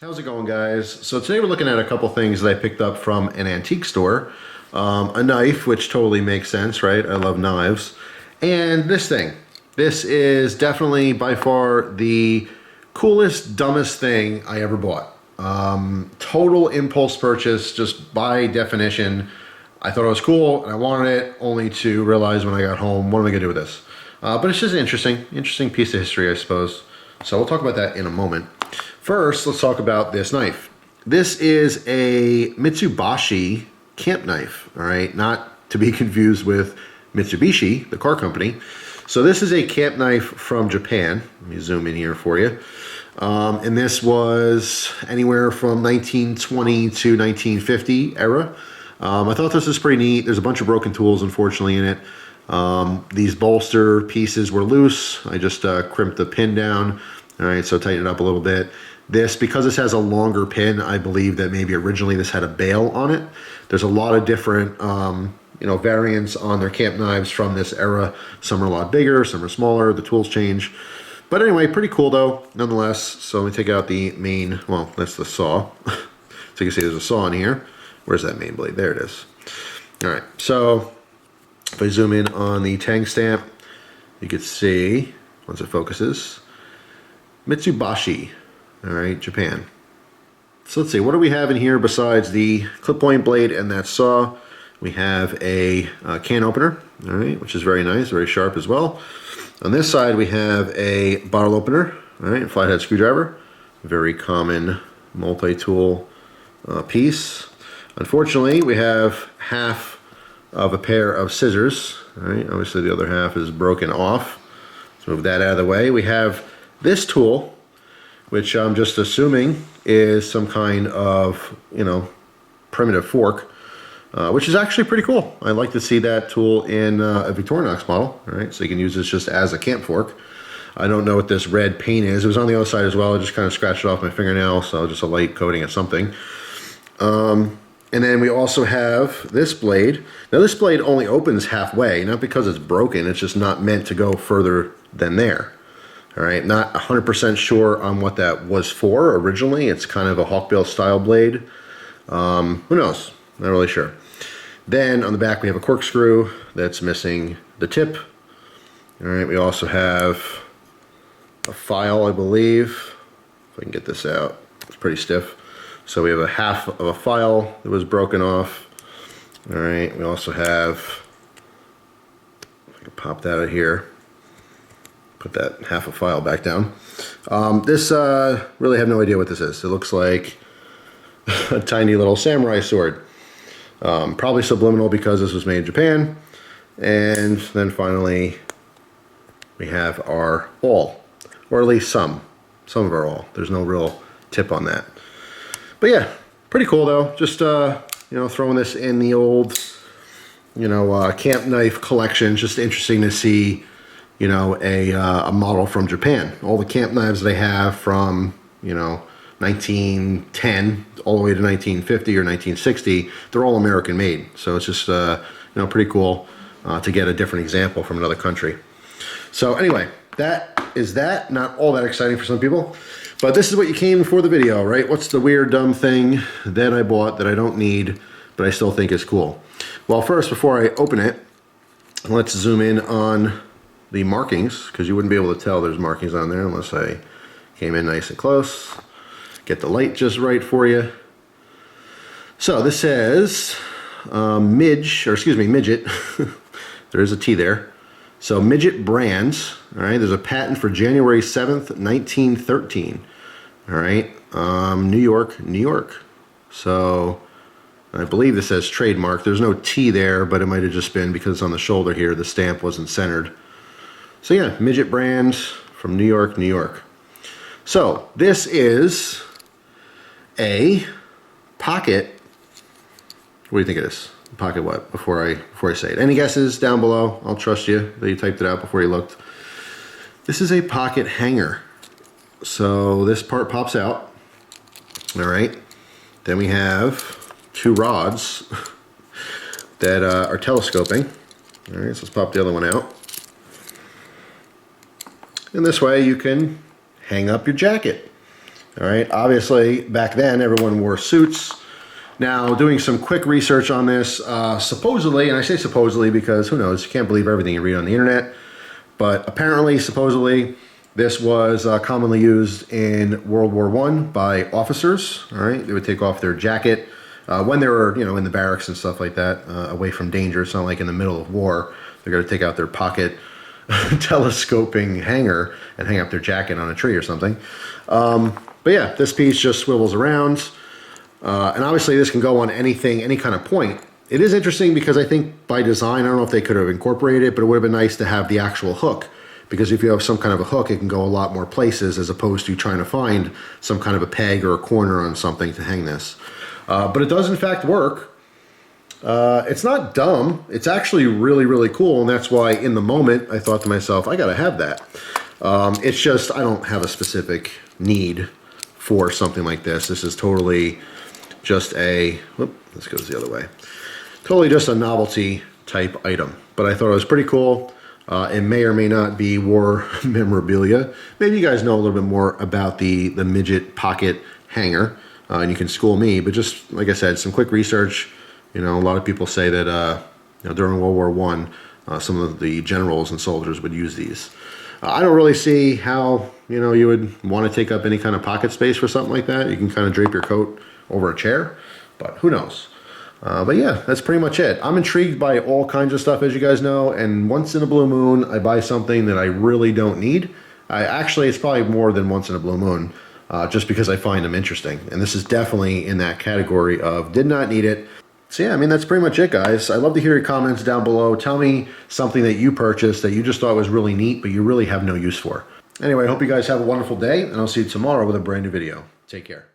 How's it going, guys? So today we're looking at a couple things that I picked up from an antique store. A knife, which totally makes sense, right? I love knives. And this thing. This is definitely by far the coolest, dumbest thing I ever bought. Total impulse purchase, just by definition. I thought it was cool and I wanted it, only to realize when I got home, what am I gonna do with this? But it's just an interesting piece of history, I suppose. So we'll talk about that in a moment. First, let's talk about this knife. This is a Mitsuboshi camp knife, all right? Not to be confused with Mitsubishi, the car company. So this is a camp knife from Japan. Let me zoom in here for you. And this was anywhere from 1920 to 1950 era. I thought this was pretty neat. There's a bunch of broken tools, unfortunately, in it. These bolster pieces were loose. I just crimped the pin down. All right, so tighten it up a little bit. This, because this has a longer pin, I believe that maybe originally this had a bail on it. There's a lot of different, variants on their camp knives from this era. Some are a lot bigger, some are smaller. The tools change. But anyway, pretty cool though, nonetheless. So let me take out the main, well, that's the saw. So you can see there's a saw in here. Where's that main blade? There it is. All right, so if I zoom in on the tang stamp, you can see, once it focuses, Mitsuboshi, all right, Japan. So let's see, what do we have in here besides the clip point blade and that saw? We have a can opener, all right, which is very nice, very sharp as well. On this side, we have a bottle opener, all right, flathead screwdriver, very common multi-tool piece. Unfortunately, we have half of a pair of scissors, all right, obviously the other half is broken off. Let's move that out of the way. We have this tool, which I'm just assuming is some kind of, primitive fork, which is actually pretty cool. I like to see that tool in a Victorinox model, all right? So you can use this just as a camp fork. I don't know what this red paint is. It was on the other side as well. I just kind of scratched it off my fingernail, so just a light coating of something. And then we also have this blade. Now this blade only opens halfway, not because it's broken, it's just not meant to go further than there. All right, not 100% sure on what that was for originally. It's kind of a hawkbill style blade. Who knows? Not really sure. Then on the back we have a corkscrew that's missing the tip. All right, we also have a file, I believe. If I can get this out, it's pretty stiff. So we have a half of a file that was broken off. All right, we also have, if I can pop that out of here, put that half a file back down. This, really have no idea what this is. It looks like a tiny little samurai sword. Probably subliminal because this was made in Japan. And then finally, we have our awl, or at least some of our awl. There's no real tip on that. But yeah, pretty cool though. Just, throwing this in the old, camp knife collection. Just interesting to see, a model from Japan. All the camp knives they have from, 1910 all the way to 1950 or 1960, they're all American made. So it's just, pretty cool to get a different example from another country. So anyway, that is that. Not all that exciting for some people, but this is what you came for the video, right? What's the weird, dumb thing that I bought that I don't need, but I still think is cool? Well, first, before I open it, let's zoom in on the markings, because you wouldn't be able to tell there's markings on there unless I came in nice and close. Get the light just right for you. So this says midget. There is a T there. So Midget Brands. All right, there's a patent for January 7th, 1913. All right, New York, New York. So I believe this says trademark. There's no T there, but it might have just been because it's on the shoulder here, the stamp wasn't centered. So yeah, Midget Brands from New York, New York. So this is a pocket. What do you think it is? Pocket what? Before I say it. Any guesses down below? I'll trust you that you typed it out before you looked. This is a pocket hanger. So this part pops out. All right. Then we have two rods that are telescoping. All right, so let's pop the other one out. And this way you can hang up your jacket. All right, obviously back then everyone wore suits. Now, doing some quick research on this, supposedly, and I say supposedly because who knows, you can't believe everything you read on the internet, but apparently, supposedly, this was commonly used in World War I by officers. All right, they would take off their jacket when they were, you know, in the barracks and stuff like that, away from danger. It's not like in the middle of war, they're going to take out their pocket telescoping hanger and hang up their jacket on a tree or something. But yeah, this piece just swivels around. And obviously this can go on anything, any kind of point. It is interesting because I think by design, I don't know if they could have incorporated it, but it would have been nice to have the actual hook. Because if you have some kind of a hook, it can go a lot more places as opposed to trying to find some kind of a peg or a corner on something to hang this. But it does in fact work. It's not dumb. It's actually really, really cool. And that's why in the moment I thought to myself, I gotta have that. It's just, I don't have a specific need for something like this. This is totally just a, whoop, this goes the other way. Totally just a novelty type item. But I thought it was pretty cool. It may or may not be war memorabilia. Maybe you guys know a little bit more about the midget pocket hanger, and you can school me. But just like I said, some quick research. You know, a lot of people say that you know, during World War I, some of the generals and soldiers would use these. I don't really see how, you know, you would want to take up any kind of pocket space for something like that. You can kind of drape your coat over a chair, but who knows? But yeah, that's pretty much it. I'm intrigued by all kinds of stuff, as you guys know, and once in a blue moon, I buy something that I really don't need. Actually, it's probably more than once in a blue moon, just because I find them interesting. And this is definitely in that category of did not need it. So yeah, I mean, that's pretty much it, guys. I'd love to hear your comments down below. Tell me something that you purchased that you just thought was really neat, but you really have no use for. Anyway, I hope you guys have a wonderful day, and I'll see you tomorrow with a brand new video. Take care.